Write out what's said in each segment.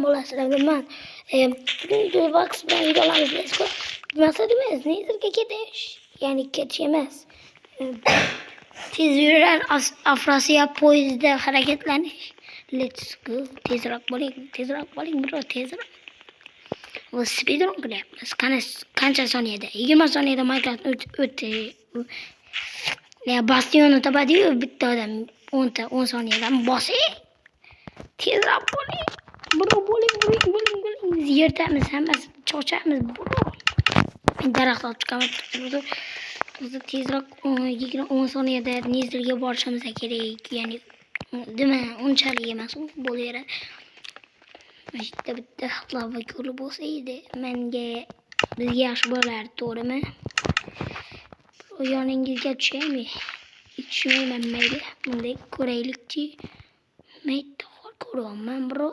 Bo'lasizlar bilman. Bugun Vox bilan videolarimiz esko. Maqsad emas, nezirga ketish. Ya'ni ketish emas. Tez yurar Afrosiya poyezdida harakatlanish. Let's go. Tezroq bo'ling, bro, tezroq. Bu speedrun qilyapmiz. Qancha soniyada? 20 soniyada Minecraft o'tdi. Bastionni topadi-yu, bitta odam 10 soniyadan bosing. Tezroq bo'ling. Bro, bo'ling. Yerdamiz, hammasi cho'chamiz, bro. Daraxt olib chiqamiz. Tezroq 10 soniyada nezilga borishimiz kerak. Ya'ni nima, unchalik emas, bo'laveradi. Bitta lava ko'li bo'lsa edi, bizga yaxshi bo'lardi, to'g'rimi? Yoningizga tushaymi? Tushmayman, mayli. Bunday ko'raylikchi. Mayda ko'raman, bro.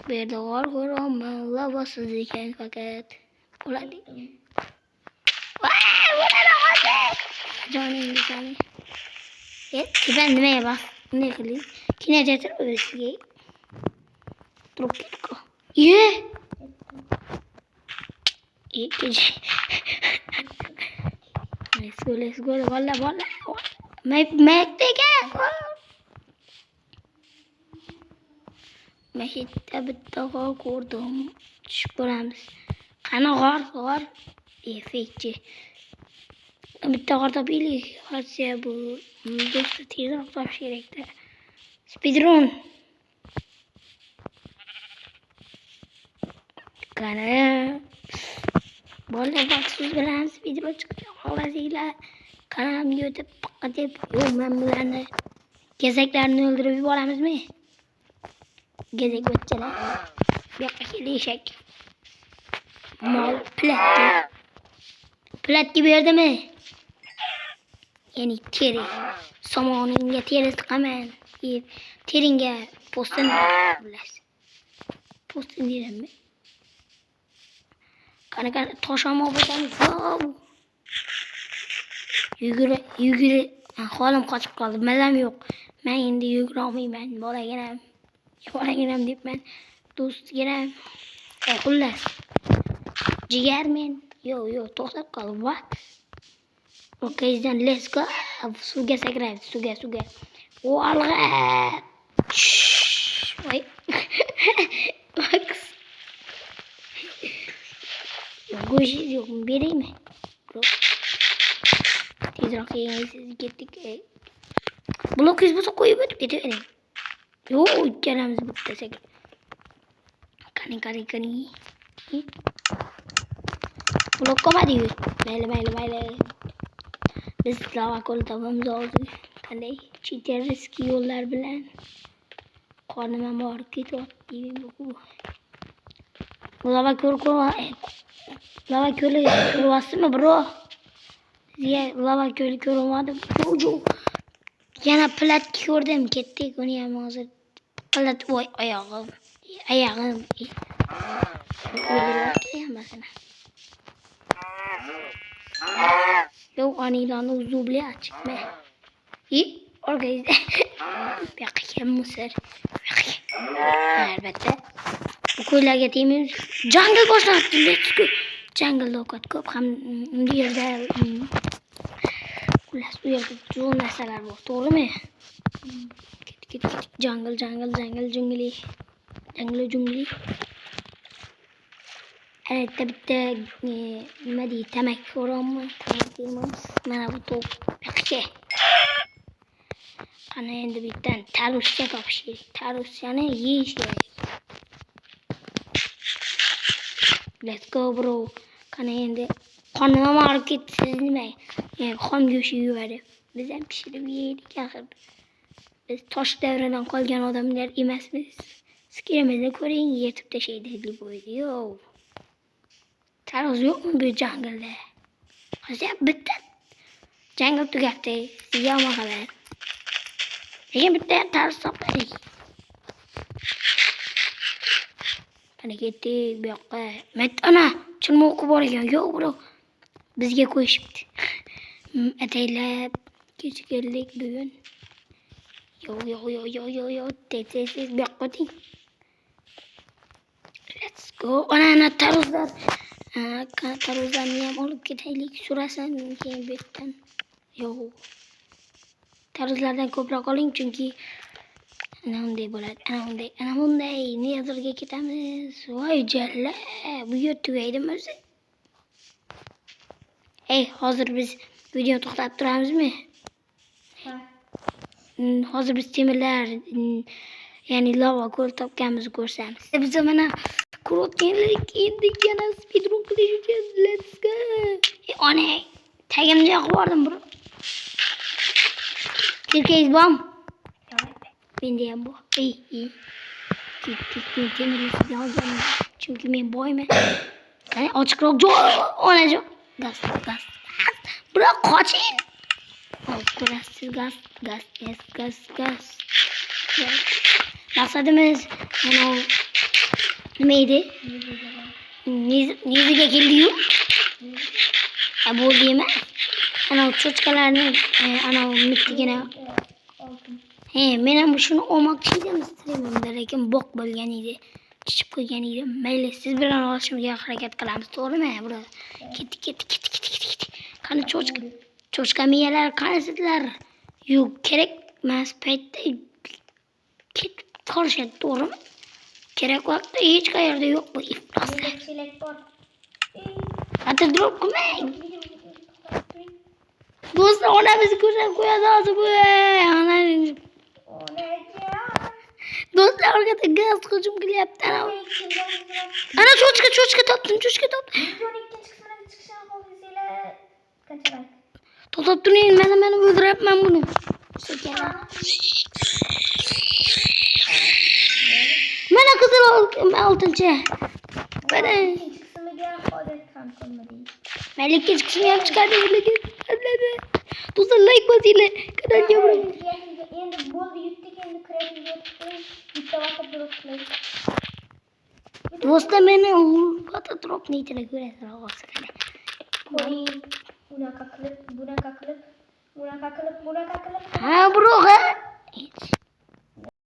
Bu yerda ko'raman, lavasiz ekan faqat. Bo'ladi. Joningizni. Ben nimeye bak? Ne kılayım? Kine getir öyle. Drop ko. Ye. İyi gece. Let's go. Valla. Mek de gel. Mehitte bitti kurdum. Şüküremiz. Kana gar. Efekti. Bitti karda bilik. Hadi bu. Dostu tezroq topish kerakda. Speedrun. Qani. Bo'ldi, Vox bilan speedrun chiqib qolasizlar. Kanalimga o'tib deb, yo'q, men bularni gezaklarni o'ldirib yuboramizmi? Gezak bo'tchalar. Bu yoqqa kelishak. Mol platga berdimi? Ya'ni teri. Somoningga teri tiqaman. Teringga postin bilasiz. Postin deyapmi? Qani toshama bo'lamiz. Yuguri. Holim qochib qoldi. Mazam yo'q. Men endi yugura olmayman. Bolaginam debman. Do'stginam. Xullas. Jigarmen. Yo'q, to'xtab qol. What? Okay, then let's go. Suvga sakraydi, suvga. Olg'a. Voy. Vox. Go'shingiz yo'qmi? Beraymi? Tezroq yeysiz ketdik. Blokingiz bo'lsa qo'yib o'tib ketavering. Yo'q, ikkalamiz bitta sakra. Qani. Blok qolmadi-yu. Mayli. Biz lava ko'l topamiz hozir. Qanday cheater riski yo'llar bilan qornim ham og'rib ketyapti. Lava ko'li ko'ryapsizmi, bro? Lava ko'li ko'rmadim. Yo'q. Yana plat ko'rdim, ketdik uni ham hozir. Plat voy oyog'im. Yo'q, anilarni uzublyach. Organize. Yo'q, musor. Albatta. Bu ko'ylarga tegmaymiz. Jungle boshlandi. Let's go. Jungle ovqat ko'p ham bu yerda. Xullas, bu yerda zo'r narsalar bor, to'g'rimi? Ket. Jungle, jungli. Bitta nima deydi, tamak ko'ramiz. Mana bu top. Qani endi bittan taruscha topish kerak. Taruschani yeyish kerak. Let's go, bro. Qani endi qonim ham og'rib ketdi, siz nima? Xom go'sht yeyadi. Biz ham pishirib yeydik axir. Biz tosh davridan qolgan odamlar emasmiz. Skirimizni ko'ring, yetib tashlaydi deb o'ylaydi. Yo'q. Taruz yo'qmi bu junglda? Hozir bitta jungle tugabdi. Sizga ham xabar. Lekin bitta taruz topdik. Qani ketdik bu yoqqa. Ana, chilma o'qib bor ekan. Yo'q, bro. Bizga qo'yishibdi. Ataylab kech keldik bugun. Yo. Tez. Bir koting. Let's go. Ana tarozlar. Tarozlarni ham olib ketaylik. Surasan keyin bu yerdan. Yo. Tarozlardan ko'proq oling chunki ana unday bo'ladi. Ana bunday nezerga ketamiz. Voy jalla. Bu yer tugaydimi o'zi? Hozir biz video to'xtatib turamizmi? Hozir biz temirlar, ya'ni lava ko'l topganimizni ko'rsamiz. Biz mana kurotganlik endi yana speedrun qilishimiz. Let's go. Ana, tagimni yoqib yubordim bro. Kirkeyiz bom. Menda ham bu. Men temirlarni olganman. Chunki men boyman. Qani ochiqroq joy. Onajon. Gaz. Bro, qoching. Ko'rasiz gaz. Maqsadimiz mana nima edi? Niziga keldi-yu. Bo'ldimi? Ana cho'chqalarni ana mittigina. Men ham shuni olmoqchi edim, streamimda, lekin bok bo'lgan edi. Chiqib qo'ygan edim. Mayli, siz bilan olishimga harakat qilamiz, to'g'rimi, bro? Ketdik. Qani cho'chqa miyalar qani sizlar? Yo'q, kerak emas paytda ketib qolishadi, to'g'rimi? Kerak vaqtda hech qayerda yo'q bu ifloslar. Hadi drop qilmang. Do'stlar, onamizni ko'rsam qo'yadi hozir bu. Do'stlar, orqada gaz hujum qilyapti. Ana cho'chqa topdim. To'xtab turing, mana o'ldiryapman buni. Mana qizil oltinchi. Mana. Mayli ikkinchi qismini ham chiqardik, lekin do'stlar, like bosinglar. Kanalga obuna bo'ling. Endi bo'ldi, yutdik, endi kreativga bitta vaqt drop qilaylik. Do'stlar, meni vaqt dropni ichida ko'rasizlar hozir. Bunaqa qilib. Ha, bro, ha?